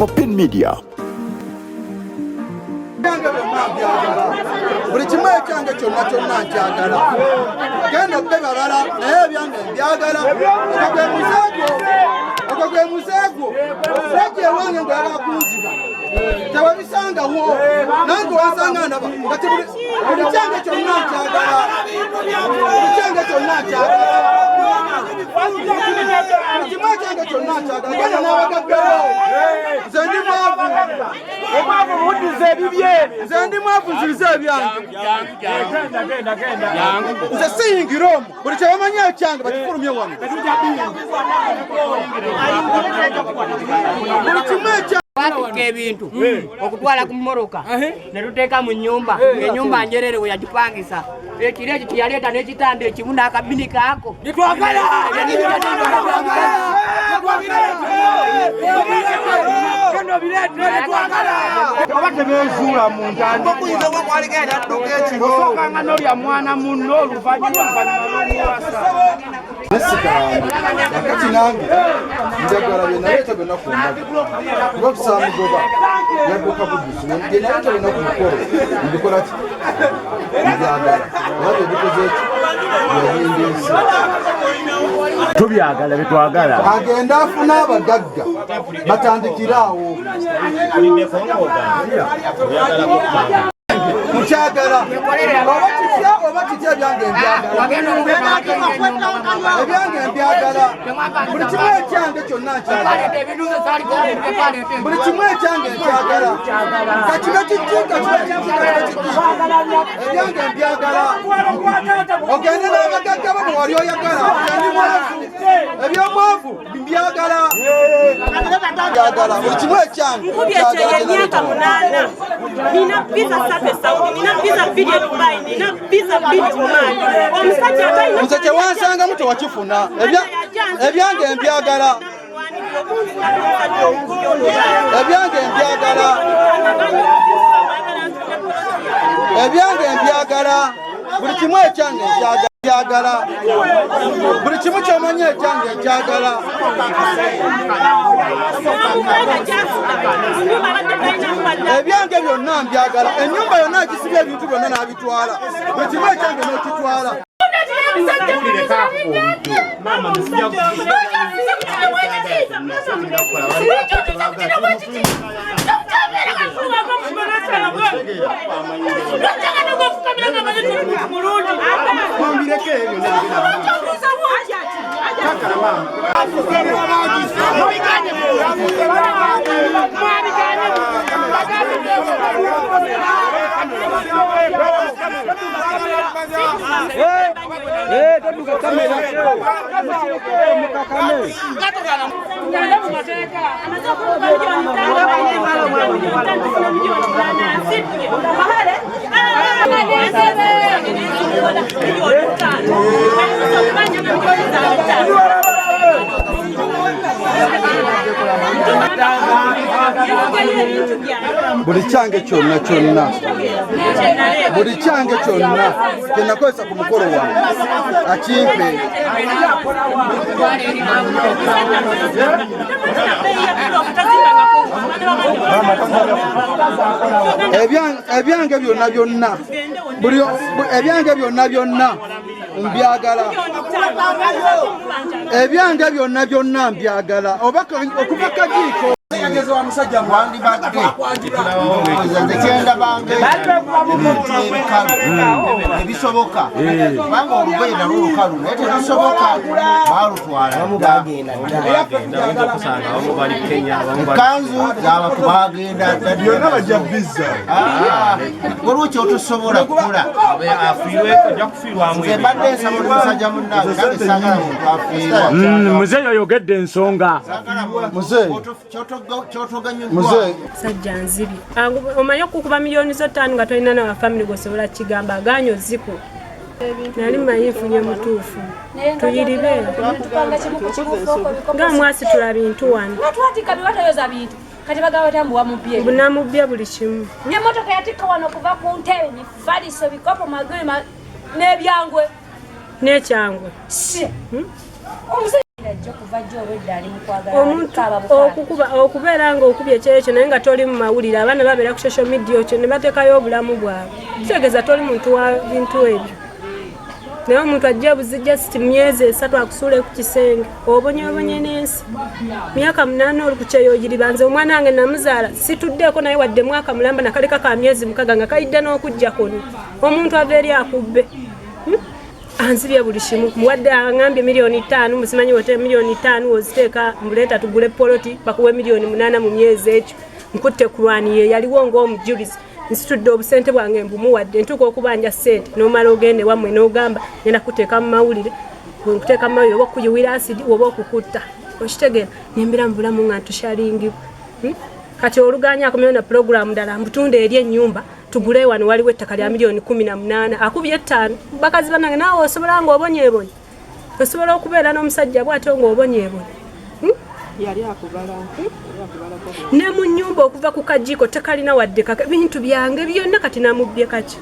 Popin Media. Buli kimu ekyange kyonna kyonna nkyagala. Genda obbe balala naye ebyange mbyagala. Ogwo gwe muzeego. Omusajja ewange ng'ayagala kunziba. Tewabisangawo. Nange wansanga ndaba. Buli kyange kyonna nkyagala. Buli kyange kyonna nkyagala. Buli kimu ekyange kyonna nkyagala. Genda n'abagaddewo. Nze ndi mwavu. Omwavu muddize ebibye. Nze ndi mwavu nzirize ebyange. Nze siyingira omwo. Buli kye bamanyi ekyange bakifulumye wano. Buli kimu ekyange. Twatuka ebintu okutwala ku mmoroka ne tuteeka mu nnyumba ng'ennyumba njerere we yagipangisa ekiro ekyo kyeyaleeta n'ekitanda ekimu n'akabini kaako Nitwagala! Oba tebeezuula mu ntandikwa. Okuyinza oba kwaligenda dduka ekiro. Osookanga n'olya mwana munno oluvannyuma n'oluwasa. Kakati nange njagala bye naleeta byonna ku mbaga. Kuba tusamugoba yadduka buddusi. Bye naleeta byonna ku mukolo mbikola ki? Mbyagala. Oba tebikoze ki? Byebindeese. Tubyagala byetwagala. Agenda afuna abagagga batandikire awo. Mukyagala oba kitya oba kitya ebyange mbyagala. Ebyange mbyagala. Buli kimu ekyange kyonna nkyagala. Buli kimu ekyange nkyagala. Kakibe kiki ebyange mbyagala. Ogende n'abagagga bo bwe wali oyagala. Ebyomwavu mbyagala. Buli kimu ekyange. Nkubye emyaka 8. Nina pizza service Saudi, nina pizza video Dubai, nina pizza video Mali. Omusajja atayina. Nze tewansanga mu tewakifuna. Ebyange mbyagala. Ebyange mbyagala. Ebyange mbyagala. Buli kimu ekyange nkyagala. Buli kimu ky'omanyi ekyange nkyagala. Ebyange byonna mbyagala. Ennyumba yonna agisibye ebintu byonna n'abitwala. Buli kimu ekyange n'okitwala. Buli kyange kyonna kyonna. Buli kyange kyonna kye nakozesa ku mukolo wange akimpe. Ebyange byonna byonna. Ebyange byonna byonna mbyagala. Ebyange byonna byonna mbyagala. Okuva kagiiko yageza wa musajja mwandi badde nzekenda bange ebisoboka banga olugoye nalwo lukalu naye tebisoboka balutwala kanzu z'abantu bagenda byonna bajja bizza olwekyo otosobola kukula nze mbadde nsaba oli musajja munnange nange saagala muntu afiirwa. Muzeeyo oyogedde ensonga. Muzeeyi sajja nzibi. Omanyi okukuba miliyoni zo 5 nga tolina na family gosobola kigamba aganyo ziku. Nali manyi nfunye mutuufu. Tuyiribe. Nga mwasi tula bintu wano. Natwatika biwatayoza bintu. Kati bagawa tambuwa mupye. Bunamubya buli kimu. Ne motoka yatika wano kuva ku ntebe ni faliso bikopo magwe n'ebyangwe. N'ekyangwe. Omusajja kuva jjo olwedda ali mu kwagala okubeera nga okubye kyekyo naye nga toli mu mawulire abaana babeera ku social media okyo ne bateekayo obulamu bwabwe kitegeeza toli muntu wa bintu ebyo naye omuntu ajja buzijja siti myezi 3 akusuule ku kisenge obonyobonye n'ensi myaka 8 oli ku kyeyoyiriba nze omwana wange namuzaala situddeeko naye wadde mwaka mulamba nakaleka ka myezi 6 nga kayidde n'okujja konna omuntu ava eri akubbe anzibye buli kimu muwadde aŋambye $5,000,000 musimanyi wote $5,000,000 oziteeka mbuleeta tugule poloti bakuwe $8,000,000 mu myezi ekyo nkutte kulwaniye yaliwo ng'omujulizi nsitudde obusente bwange mbumuwadde ntuuka okubanja ssente n'omala ogende wammwe n'ogamba ngenda kuteeka mu mawulire bwenkuteeka mu mawulire oba okuyiwira asidi oba okukutta okitegeera nembera mu bulamu nga ntukyalingibwa kati oluganya akomyewo na puroguramu ddala mbutunde eri ennyumba tugule wano waliwo ettaka lya $18,000,000 akubye 5 bakazi banange naawe osobola nga obonyeebonye osobola okubeera n'omusajja bw'ate nga obonyeebonye yali akubala ne mu nnyumba okuva ku kajiiko tekalina wadde bintu byange byonna kati namubbye kaki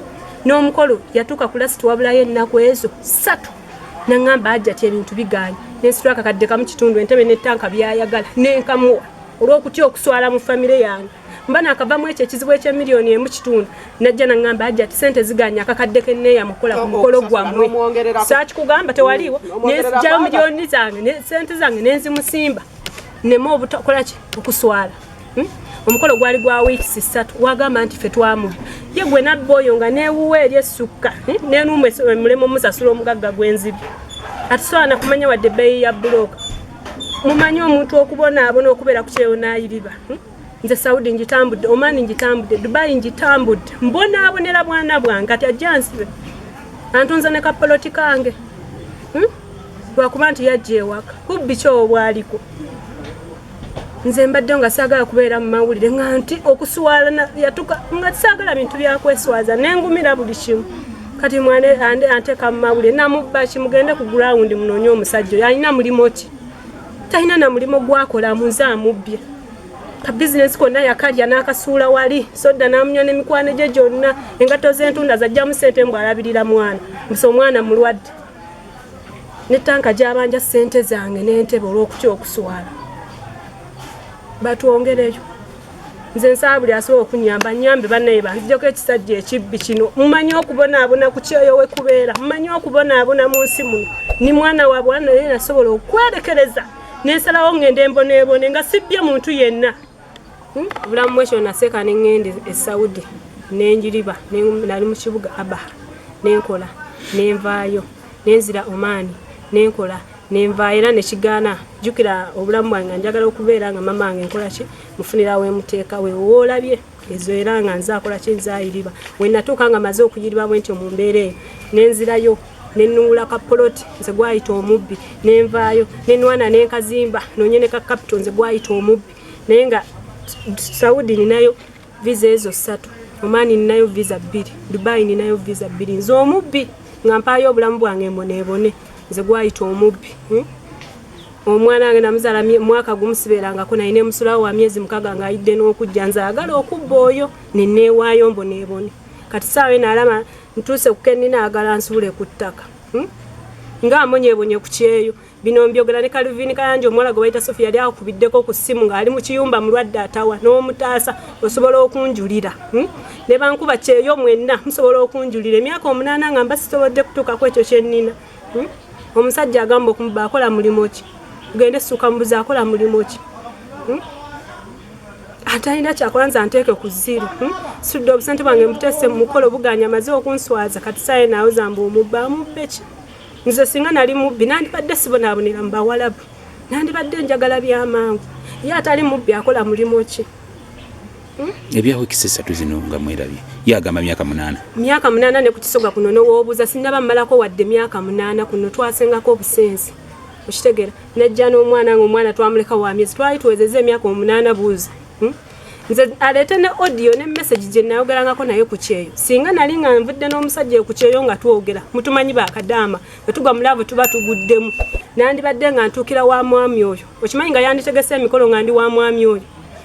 n'omukolo yatuuka ku lasiti wabulayo ennaku ezo 3 naŋŋamba ajja ti ebintu biganye nensitula akakadde kamu kitundu entebe n'ettanka byayagala nenkamuwa olw'okutya okuswala mu famire yange mba nakavamu ekyo ekizibu $1,000,000 najja naŋŋamba ajja ti sente ziganya akakadde kenneeya mukola ku mukolo gwammwe saakikugamba tewaliwo nenzijjayo miliyoni zange sente zange nenzimusimba nemo obutakolaki okuswala omukolo gwali gwa weeks 3 wagamba nti fe twamu ye gwe nabba oyo nga neewuwa eri essukka nenumwe mulemo musasula omugagga gw'enzibye atuswana kumanya wadde ebbeeyi ya buloka mumanyi omuntu okubonaabona okubeera ku kyeyo naayiriba nze Saudi njitambudde Omani njitambudde Dubai njitambudde mbonaabonera bwana bwange ati ajja nsibe antunza ne kapoloti kange lwakuba nti yajja ewaka kubbi kyo bwaliko nze mbadde nga saagala kubeera mu mawulire nga nti okusuwala yatuka nga saagala bintu byakweswaza nengumira buli kimu kati mwane anteeka mu mawulire namubba kimugende ku gurawundi munoonye omusajja oyo alina mulimo ki talina na mulimo gwakola munze amubbye ka bizinesi konna yakalya n'akasuula wali soda n'amunywa n'emikwano gye gyonna engato z'entunda zajjamu ssente mbw alabirira mwana musa omwana mulwadde n'ettanka gy'abanja ssente zange n'entebe olw'okutya okusuwala batwongereyo nze nsaba buli asobola okunyamba nyambe bannaye banzijjako ekisajja ekibbi kino mumanyi okubonaabona ku kyeyo we kubeera mumanyi okubonaabona mu nsi muno ni mwana wa bwana naye nasobola okwerekereza nensalawo ngende emboneebone nga sibbye muntu yenna obulamu bwekyo naseeka neŋŋende e Saudi nenjiriba nali mu kibuga Abaha nenkola nenvaayo nenzira Omani nenkola nenvaayo era nekigaana jjukira obulamu bwange njagala okubeera nga mama wange nkola ki mufunira wemuteeka we woolabye ezo era nga nzaakola ki nzaayiriba we natuuka nga maze okuyiriba bwentyo mu mbeera eyo nenzirayo nenungula kapoloti nze gwayita omubbi nenvaayo nenwana nenkazimba nonyene ka capital nze gwayita omubbi naye nga Saudi ninayo visa ezo 3 Omani ninayo visa 2 Dubai ninayo visa 2 nze omubbi nga mpaayo obulamu bwange mbonebone nze gwayita omubbi omwana wange namuzaala mwaka gumusibeerangako naye nemusulawo wa myezi 6 nga ayidde n'okujja nze agala okubba oyo neneewaayo mbonebone kati saawe naalama ntuuse kukennina agala nsuule ku ttaka nga amonyebonye ku kyeyo bino mbyogera ne Kalvini Kayanja omuwala gwe bayita Sofia yali akubiddeko ku ssimu ng'ali mu kiyumba mulwadde atawa n'omutaasa osobola okunjulira ne bankuba kyeyo mwenna musobola okunjulira emyaka 8 nga mba sisobodde kutuuka ku ekyo kyennina omusajja agamba okumuba akola mulimo ki ugende essuuka mubuzi akola mulimo ki atalina kyakola nze anteeke ku zero sudde obusente bwange mbutese mu mukolo buganya amaze okunswaza kati saaye naawe zamba omubba amubbe ki nze singa nali mubbi nandibadde sibonaabonera mu bawalabu nandibadde njagala by'amangu ye atali mubbi akola mulimo ki ebyawo ekisa 3 zino nga mwerabye yagamba myaka 8 ne ku kisoga kuno nowoobuuza sinaba mmalako wadde myaka 8 kuno twasengako obusensi okitegera najja n'omwana nga omwana twamuleka wa myezi twali tuwezezza emyaka 8 buuza nze aleete ne audio ne message gye nayogerangako naye ku kyeyo singa nali nga nvudde n'omusajja ku kyeyo nga twogera mutumanyi bakadaama bwetugwa mulaavu tuba tuguddemu nandibadde nga ntuukira wa mwami oyo okimanyi nga yanditegese emikolo nga ndi wa mwami oyo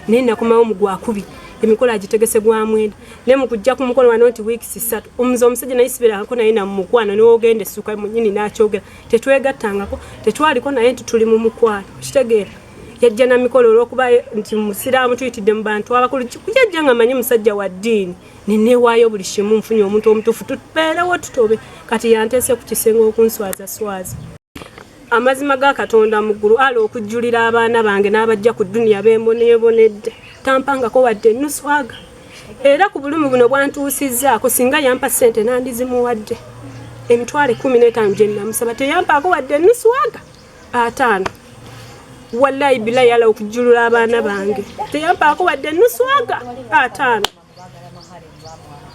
naye nakomawo mu gwakubi emikolo agitegese gwa mwenda ne mu kujja ku mukolo wano nti weeks 3 omuzo omusajja nayisibira ako naye na mukwano niwo ogende suka munyini n'akyogera tetwegattangako tetwaliko naye nti tuli mu mukwano kitegeera yajja na mikolo olw'okuba nti musiraamu tuyitidde mu bantu abakulu yajja nga manyi musajja wa ddiini neneewaayo buli kimu nfunye omuntu omutuufu tubeerewo tutobe kati yanteese ku kisenge okunswaza amazima ga Katonda mu ggulu ala okujjulira abaana bange n'abajja ku dduniya beemboneebonedde tampangako wadde nnuswaga era ku bulumi buno bwantuusizzaako singa yampa ssente nandizimuwadde emitwalo 15 gye namusaba teyampaako wadde nnuswaga 5 wallahi billahi ala okujjulira abaana bange teyampaako wadde nnuswaga 5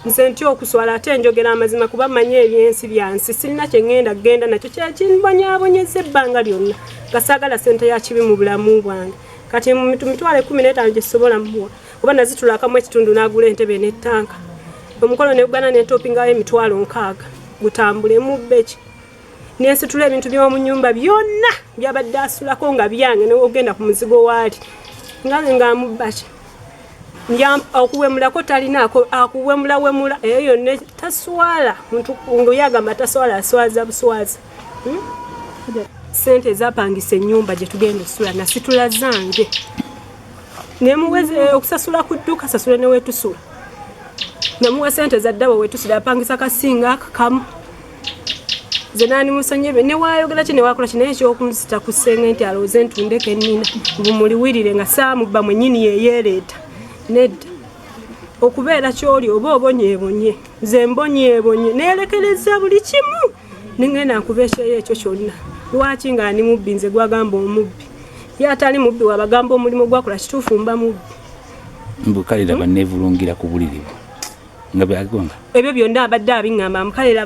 nze ntya okuswala ate njogera amazima kuba manye ebyensi byansi sirina kye ngenda genda nakyo kyakimbonyaabonyeza ebbanga lyonna gasaagala ssente ya kibi mu bulamu bwange kati mu mitwalo 15 gye sisobola muwa kuba nazitulakamu ekitundu n'agula entebe n'ettanka omukolo ne gugana n'entopingawo emitwalo 6 gutambule mu bbeki nensitula ebintu by'omu nnyumba byonna byabadde asulako nga byange n'ogenda ku muzigo waali nga mubbaki okuwemulako talinaako akuwemula eyo yonna taswala muntu ng'oyagamba taswala aswaza buswaza sente ezapangisa ennyumba gye tugenda osula nasitula zange nemuweze okusasula ku dduuka sasula ne wetusula namuwa sente zaddaba wetusula apangisa kasinga akakamu ze nani musanyebe ne waayogera ki ne wakola ki naye ekyokumusita ku ssenge nti alowooze ntundeko ennina bumuliwirire nga saamubba mwennyini yeyeereeta nedda okubeera kyoli oba obonyeebonye nze mbonyeebonye neelekereza buli kimu ningenda nkubeesheyo ekyo kyonna lwaki nga ani mubbi nze gwagamba omubbi ye atali mubbi wabagamba omulimu gwakola kituufu mba mubbi mbukalira banneevulungira ku buliri nga byagonga ebyo byonna abadde abiŋŋamba mukalira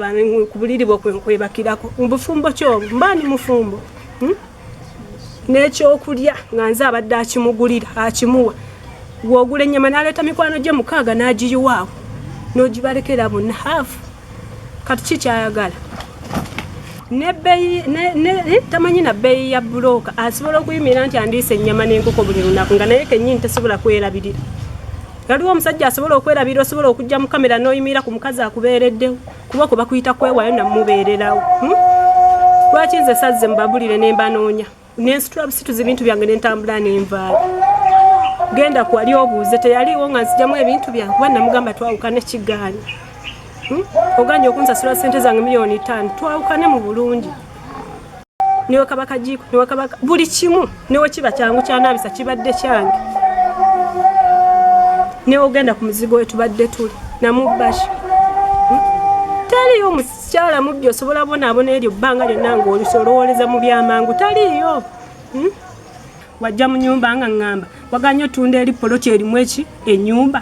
ku buliri bwo kwebakirako mubufumbo kyobo mbaani mufumbo n'ekyokulya nga nze abadde akimugulira akimuwa wogula ennyama n'aleeta mikwano gye 6 n'agiyiwaawo n'ogibalekera bonna haafu kati kikyayagala tamanyi na bbeeyi ya bulooka asobola okuyimira nti andiisa ennyama n'enkoko buli lunaku nga naye kennyini tesobola kwerabirira yaliwo omusajja asobola okwerabirira osobola okujja mu kamera n'oyimira ku mukazi akubeereddewo kuba kuba kuyita kwewaayo namubeererawo lwaki nze sazze mubabulire ne mbanoonya nensitula busituzi bintu byange n'entambula n'envaayo genda kwali obuuze teyaliwo nga nzijjamu ebintu byange kuba namugamba twawukane kigaanyi oganye okunsasula sente zange $5,000,000 twawukane mu bulungi niwe kabaka jiiko niwe kabaka buli kimu niwe kiba kyangu kyanaabisa kibadde kyange niwe ogenda ku muzigo we tubadde tuli namubbashi taliyo omukyala mubbi osobola bonaabona eryo bbanga lyonna ng'olisolowoleza mu byamangu taliyo wajja mu nyumba nga ŋŋamba waganya otunda eri poloti erimu eki ennyumba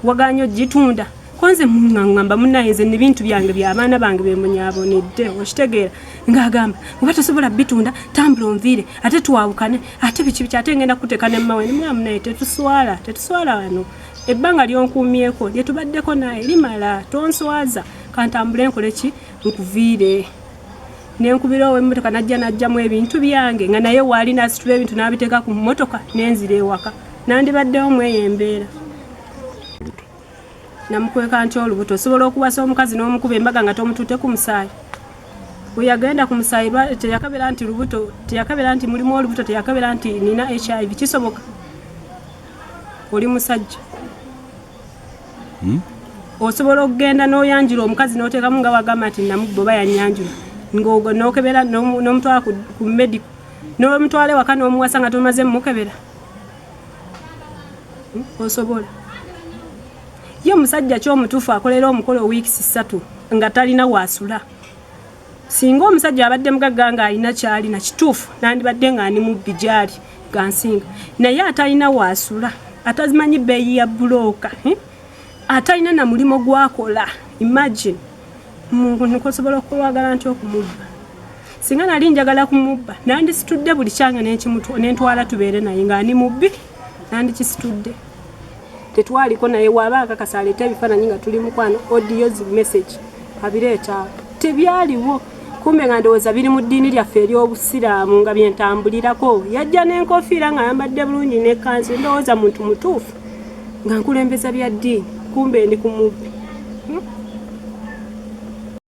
waganya ogitunda konze ŋŋamba munayinze n'ebintu byange by'abaana bange bemunyaabonedde okitegeera ng'agamba oba tosobola bitunda tambula onviire ate twawukane ate biki ate ngenda kuteeka ne mmawe ne mwamu naye tetuswala wano ebbanga lyonkuumyeko lye tubaddeko naye limala tonswaza kantambule nkole ki nkuviire nenkubira ow'emmotoka najjamu ebintu byange nga naye waali nasitula ebintu n'abiteeka ku mmotoka nenzira ewaka nandibaddewo mweyo embeera namukweka nti olubuto osobola okuwasa omukazi n'omukuba embaga nga tomututte ku musaayi bweyagenda ku musaayi teyakabira nti lubuto teyakabira nti mulimu olubuto teyakabira nti nina HIV kisoboka oli musajja osobola okugenda n'oyanjula omukazi n'oteekamu nga wagamba nti namubba oba yanyanjula n'okebera n'omutwala ku medico n'omutwala ewaka n'omuwasa nga tomaze mumukebera osobola ye omusajja ky'omutuufu akolera omukolo wiiki 3 nga talina waasula singa omusajja abadde mugagga nga alina kyalina kituufu nandibadde nga ani mubbi gyali gansinga naye atalina waasula atazimanyi bbeeyi ya bulooka atalina na mulimo gwakola imagine nkosobola okulwagala nti okumubba singa nali njagala kumubba nandisitudde buli kyange nentwala tubeere naye nga ani mubbi nandikisitudde tetwaliko naye waba akakasa aleeta ebifaananyi nga tuli mukwano audios message abireeta tebyaliwo kumbe nga ndowooza biri mu ddiini lyaffe ery'obusiraamu nga byentambulirako yajja n'enkofiira nga ayambadde bulungi n'ekkanzu ndowooza muntu mutuufu nga nkulembeza bya ddiini kumbe ndi ku mubbi.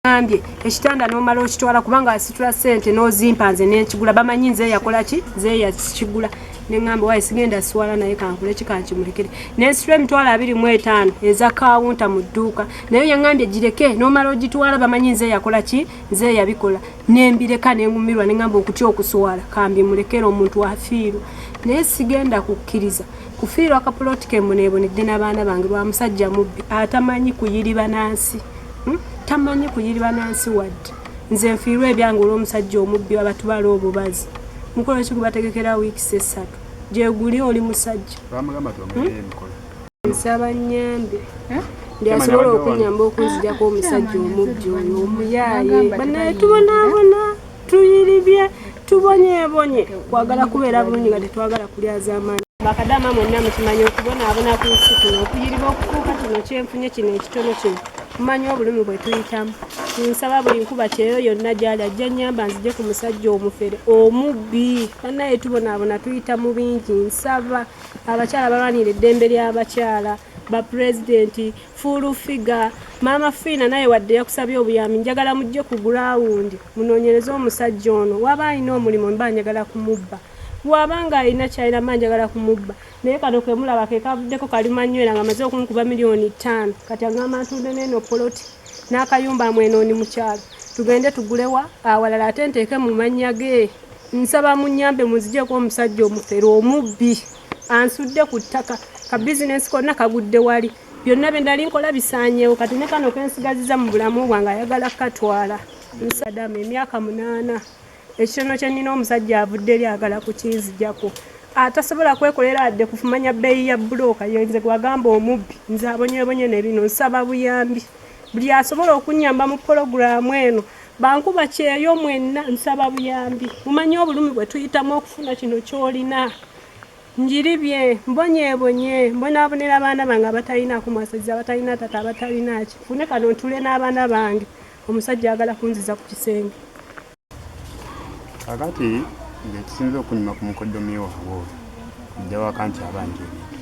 Ngambye ekitanda n'omala okitwala kubanga asitula ssente n'ozimpa nze n'ekigula bamanyi nze yakola ki nze yakigula neŋŋamba waaye sigenda siwala naye kankule kikankimulekere n'ensitula emitwalo 25 eza kawunta mu dduuka naye yaŋŋambye gireke n'omala ogitwala bamanyi nze yakola ki nze yabikola nembireka neŋŋumirwa neŋŋamba okutya okuswala kambi mulekere omuntu afiirwa naye sigenda kukkiriza kufiirwa akapulotike mbuneebonedde n'abaana bange lwa musajja mubbi atamanyi kuyiriba nansi tamanyi kuyiriba nansi wadde nze nfiirwa ebyange olw'omusajja omubbi wabatubala obubazi mukola ki kubategekera wiiki 3 gyeguli oli musajja nsaba nnyambe ndi asobola okunyamba okunzijako omusajja omubbi oyo omuyaaye banaye tubonaabona tuyiribye tubonyebonye kwagala kubeera bulungi nga tetwagala kulyaza amaanyi bakadama mwonna mukimanyi okubonaabona ku nsi kuno okuyiriba okufuuka kino kyenfunye kino ekitono kino mumanyi obulumi bwe tuyitamu nsaba buli nkuba kyeyo yonna gyali ajja nnyamba nzije ku musajja omufere omubbi banaye tubonaabona tuyita mu bingi nsaba abakyala balwanira eddembe ly'abakyala bapulezidenti fuulu figa maama fiina naye wadde yakusabye obuyambi njagala mujje ku gulawundi munoonyereze omusajja ono waba alina omulimu mba njagala kumubba bw'abanga alina kyalina mba njagala kumubba naye kano kemulaba ke kavuddeko kalimanywera nga amaze okumukuba $5,000,000 kati agamba ntunde n'eno poloti n'akayumba mwenooni mu kyalo tugende tugulewa awalala ate nteeke mu mannya ge nsaba munnyambe munzigyeko omusajja omufere omubbi ansudde ku ttaka ka bizinesi konna kagudde wali byonna bye ndali nkola bisaanyeewo kati ne kano kensigaziza mu bulamu bwange ayagala katwala nsadamu emyaka 8 ekitono kye nnina omusajja avudde eri agala kukinzijjako atasobola kwekolera adde kufumanya bbeeyi ya bulooka yenze gwagamba omubbi nze abonyebonye ne bino nsaba buyambi buli asobola okunyamba mu pologulaamu eno bankuba kyeyo mwenna nsaba buyambi mumanyi obulumi bwe tuyitamu okufuna kino kyolina njiribye mbonyebonye mbonaabonera abaana bange abatalina kumwasaiza abatalina tata abatalina ki fune kano ntule n'abaana bange omusajja agala kunziza ku kisenge kakati ngekisinza okunyuma ku mukoddomi waabwe njja waka nti abanja ebintu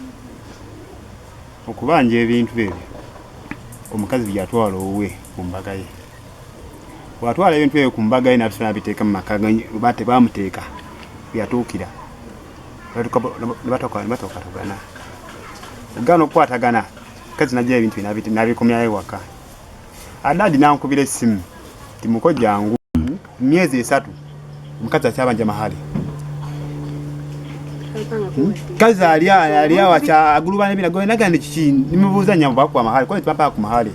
okubanja ebintu ebyo omukazi byatwala owe ku mbaga ye bwatwala ebintu ebyo ku mbaga ye natusana biteeka mu maka oba tebamuteeka byatuukira nebatokatogana ogana okukwatagana kazi najja ebintu nabikomyayo waka adadi nankubira essimu ti muko jangu myezi 3 omukazi akyabanja mahali kazi alia wacha agulubana bila go nagandi kiki nimubuuza nyambo bakwa mahali kwa papa ku mahali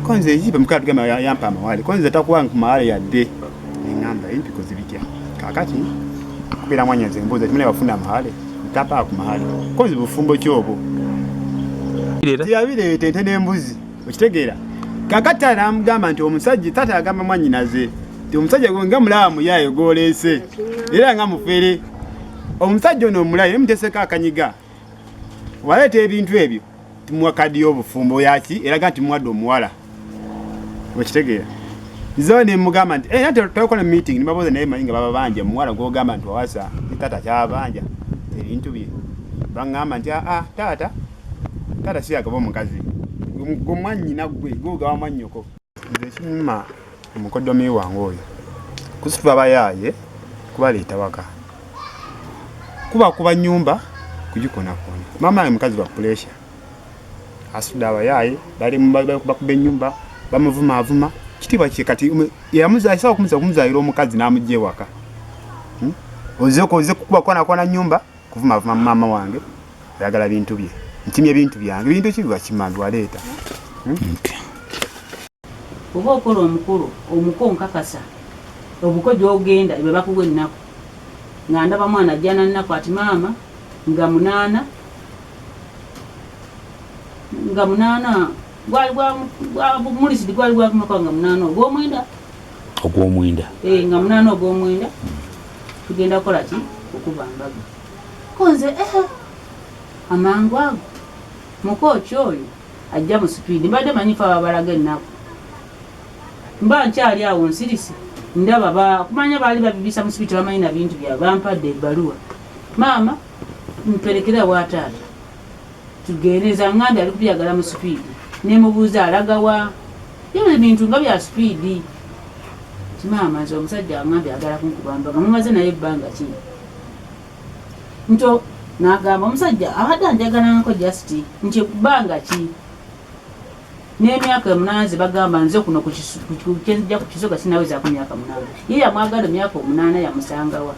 konze yipe mukatu kama yampa mahali konze takuwa ku mahali yadde ngamba ipi kozibikya kakati kubira mwanya zembuza kimene bafunda mahali tapa ku mahali konze bufumbo kyobo yabire tente nembuzi okitegeera kakati aramugamba nti omusajja tata agamba mwanyinaze ti omusajja nga mulamu yayo golese era nga mufere omusajja ono omulayi muteseka akanyiga waleeta ebintu ebyo tumuwakadi obufumbo yaki eraga nti muwadde omuwala okitegeera zone mugamba nti nate twakola meeting nibabuuza naye mayinga baba banja muwala gwogamba nti wawasa tata kyabanja ebintu bye bangamba nti tata siyagaba omukazi gomwanyina gwe gwogawa mwannyoko nze kinyuma omukoddomi wange oyo kusitula abayaaye kubaleeta waka kuba nyumba kugikonakona mama yange mukazi wa pressure asitula abayaaye bali bakuba nyumba bamuvuma kitiba kikati yamuzaisa okumuzaira omukazi namujje waka oze kuba kona nyumba kuvuma mama wange yagala bintu bye ntimye ebintu byange bintu kibiwa kimambi waleeta oba okola omukulu omukonkakasa obukojo ogenda bwe bakugwa ennaku nga ndaba mwana ajjana nnaku ati maama nga munaana mulisidi gwali gwavumako nga munaana ogwomwenda nga munaana ogwomwenda tugenda kukola ki okuba mbaga konze amangu ago mukoki oyo ajja mu sipiidi mbadde manyifa babalaga ennaku mba nkyali awo nsirisi ndaba kumanya baali babibisa mu sipiidi bamanyi na bintu byabwe bampadde ebbaluwa maama mperekera wa taata tugeneza ngambi ali kubyagala mu speed nemubuuza alagawa yewe bintu nga bya speed kimama nze omusajja angambi agala kunkubambaga mumaze naye ebbanga ki nto nagamba omusajja abadde anjagalangako just nti ebbanga ki n'emyaka 8 bagamba nze kuno kujja ku kisoga sinawezaako myaka 8 ye yamwagala emyaka 8 yamusangawa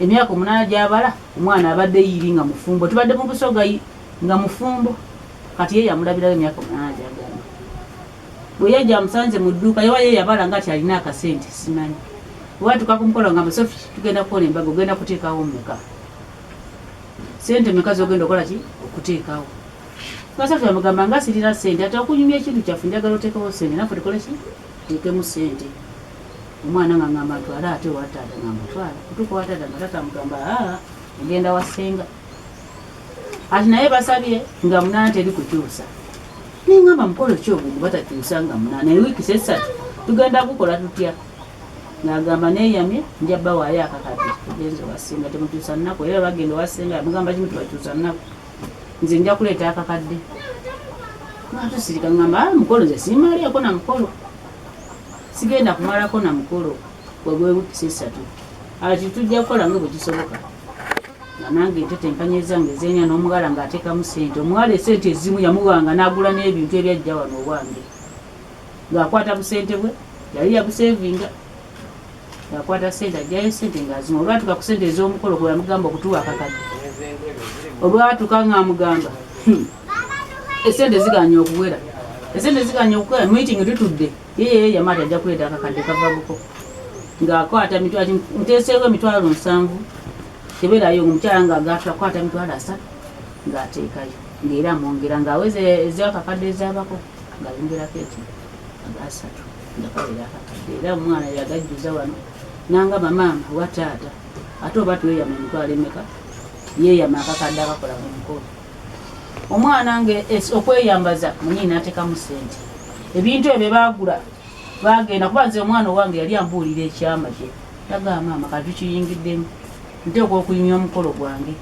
emyaka 8 gyabala omwana abadde yiri nga mufumbo tubadde mu busoga nga mufumbo kati ye yamulabirayo emyaka 8 gyagala bwe yajja amusanze mu dduuka yewa ye yabala nga kyalina akasente simanyi watuka kumukolo nga Sophie tugenda kukola embaga ogenda kuteekawo mmeka sente meka zogenda okola ki okuteekawo nga Sophie amugamba nga sirira sente ate okunyumya ekintu kyaffe njagala oteekawo sente naffe tukole ki teekemu sente omwana nga ngamba twala ate wataata ngamba twala kutuuka wataata nga tata amugamba ogenda wasenga ati naye basabye nga 8 teri kukyusa ningamba mukolo ki ogwo batakyusa nga 8 wiiki 3 tugenda kukola tutya nagamba neyamye njabba waayo akakati tugenze wasenga temukyusa nnaku era bagenda wasenga mugamba kimu tubakyusa nnaku nze nja kuleeta akakadde natusirika ngamba mukolo nze simaliyako na mukolo sigenda kumalako na mukolo gwegwe wiiki 3 ati tujja kukola nga bwe kisoboka nga nange ntete empanye zange zeenya n'omugala ng'ateekamu sente omuwala esente ezimu yamuwanga n'agula n'ebintu ebyajja wano obwange ng'akwata busente bwe yali yabuseevinga ng'akwata sente ajjayo sente ng'azima olwatuka ku sente ez'omukolo kwe yamugamba okutuwa akakadde olwatuka ng'amugamba esente ziganya okuwera meeting tutudde yeye yamata ajja kuleeta akakadde kavabuko ng'akwata mitwalo nteeseeko emitwalo 7 keberayo omukyala ng'akwata emitwalo 3 ng'ateekayo ng'era amwongera ng'aweze ez'akakadde ezabako ng'ayongerako eki aga3 ngakalera akakadde era omwana yagajjuza wano nangamba maama wataata ate oba tweyama emitwalo emeka yeeyama akakadde akakola mu mukolo omwana nge okweyambaza munyi n'ateekamu sente ebintu ebyo bagula bagenda kuba nze omwana owange yali ambuulira ekyama kye yagamba maama kati tukiyingiddemu nteekwa okunyumya omukolo gwange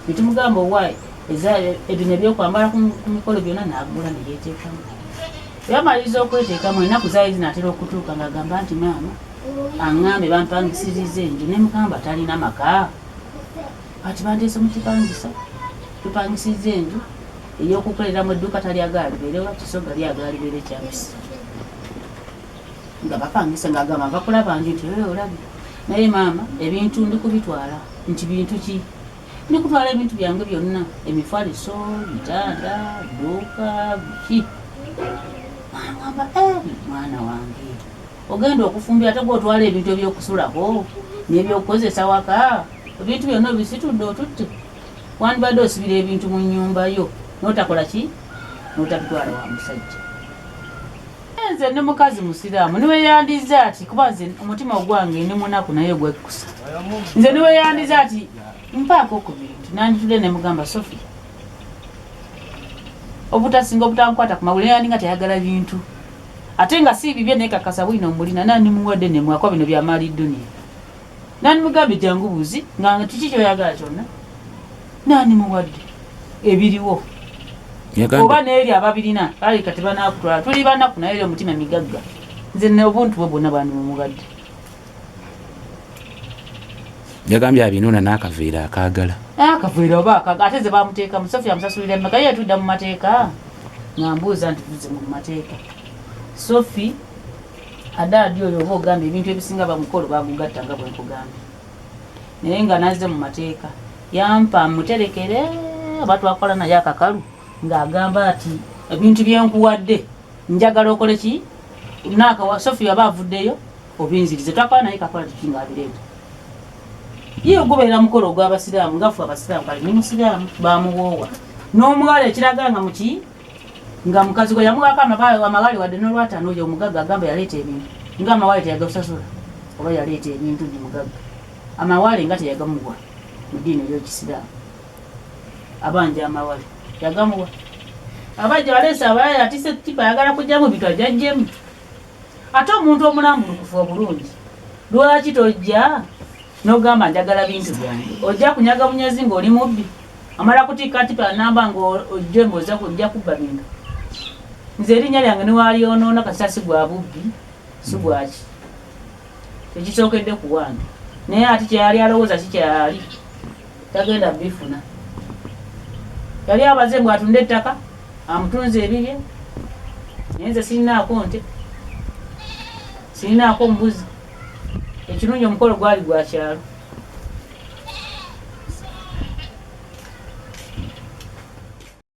netumugamba owaayi ebino ebyokwambala ku mikolo byonna n'agula neyeteekamu yamaliriza okweteekamu ennaku zaali zinaatera okutuuka ng'agamba nti maama aŋŋambe bampangisiriza enju ne mugamba talina maka kati banteese mu kipangisa tupangisiza enju ey'okukoleramu edduuka talyagala libeerewa kisoga lyagala libeere kyamisi nga bapangisa ng'agamba bakulaba nju nti olabye naye maama ebintu ndikubitwala nti bintu ki ndikutwala ebintu byange byonna emifaliso bitanda dduuka biki agamba mwana wange ogenda okufumbira ate gwotwala ebintu ebyokusulako n'ebyokukozesa waka ebintu byonna bisitudde otutte wandibadde osibira ebintu mu nnyumba yo n'otakola ki n'otabitwala wa musajja nze ne mukazi musiraamu niwe yandiza ati kuba nze omutima ogwange ne munaku naye gwekusa nze niwe yandiza ati mpaako ku bintu nanditule ne mugamba Sophie obutasinga obutankwata ku mawulire yandi nga tayagala bintu ate nga si bibye naye kakasa bwino mulina nani muwadde ne mwakwa bino bya mali dunia nani mugambe jangu buzi nga kiki kyoyagala kyonna nani muwadde ebiriwo oba neeri ababirina ali kati banakutwala tuli banaku naye omutima migagga nze ne obuntu bwe bwonna bani mumugadde yagambye abinona n'akaveera akaagala akaveera oba ate ze bamuteeka Sophie amusasulira emmeka ye tudda mu mateeka ng'ambuuza nti tuze mu mateeka Sophie adaadi oyo oba ogambye ebintu ebisinga bamukolo bagugatta nga bwe nkugambye naye nga nazze mu mateeka yampa muterekere oba twakola naye akakalu ng'agamba ati ebintu byenkuwadde njagala okole ki Sophie aba avuddeyo obinzirize twakola naye kakola tiki ng'abireeta ye ogubeera mukolo ogw'abasiraamu ngafu abasiraamu kale ni musiraamu bamuwoowa n'omuwala ekiraga nga muki nga mukazi gwe yamuwako amawale wadde n'olwataano oyo omugagga agamba yaleeta ebintu nga amawale teyagasasula oba yaleeta ebintu ndi mugagga amawale nga teyagamuwa mu ddiini ery'ekisiraamu abanja amawale yagamuwa abajja baleese abalala atise tipa ayagala kujjamu bitu ajajjemu ate omuntu omulambulukufu obulungi lwaki tojja n'ogamba njagala bintu byange ojja kunyaga munyazi ng'oli mubbi amala kutika tipa namba ngo ojembo za kujja kubba bintu nze erinnya lyange ne wali onoona kasasi gwa bubbi sigwaki tekisookedde ku wange naye ati kyeyali alowooza kikyali tagenda bifuna yali abaze mbw atunde ettaka amutunze ebibye naye nze sirinaako nte sirinaako mbuzi ekirungi omukolo gwali gwa kyalo